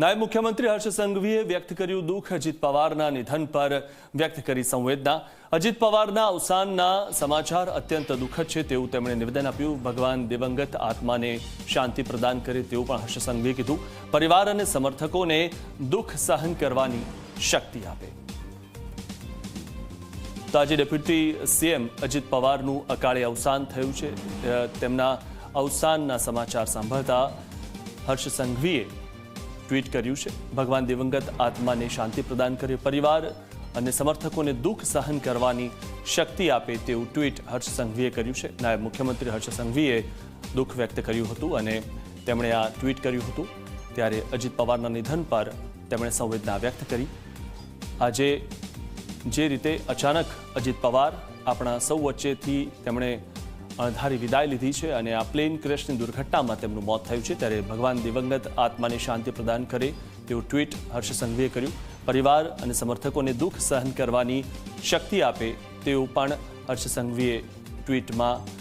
નાયબ મુખ્યમંત્રી હર્ષ સંઘવીએ વ્યક્ત કર્યું દુઃખ અજીત પવારના નિધન પર વ્યક્ત કરી સંવેદના। અજીત પવારના અવસાનના સમાચાર અત્યંત દુઃખદ છે તેવું તેમણે નિવેદન આપ્યું। ભગવાન દિવંગત આત્માને શાંતિ પ્રદાન કરે તેવું પણ હર્ષ સંઘવીએ કીધું। પરિવાર અને સમર્થકોને દુઃખ સહન કરવાની શક્તિ આપે। તો આજે ડેપ્યુટી સીએમ અજીત પવારનું અકાળે અવસાન થયું છે। તેમના અવસાનના સમાચાર સાંભળતા હર્ષ સંઘવીએ ટ્વીટ કર્યું છે, ભગવાન દિવંગત આત્માને શાંતિ પ્રદાન કરે, પરિવાર અને સમર્થકોને દુઃખ સહન કરવાની શક્તિ આપે તેવું ટ્વીટ હર્ષ સંઘવીએ કર્યું છે। નાયબ મુખ્યમંત્રી હર્ષ સંઘવીએ દુઃખ વ્યક્ત કર્યું હતું અને તેમણે આ ટ્વીટ કર્યું હતું। ત્યારે અજીત પવારના નિધન પર તેમણે સંવેદના વ્યક્ત કરી। આજે જે રીતે અચાનક અજીત પવાર આપણા સૌ વચ્ચેથી તેમણે અણધારી વિદાય લીધી છે અને આ પ્લેન ક્રેશની દુર્ઘટનામાં તેમનું મોત થયું છે, ત્યારે ભગવાન દિવંગત આત્માને શાંતિ પ્રદાન કરે તેવું ટ્વીટ હર્ષ સંઘવીએ કર્યું। પરિવાર અને સમર્થકોને દુઃખ સહન કરવાની શક્તિ આપે તેવું પણ હર્ષ સંઘવીએ ટ્વીટમાં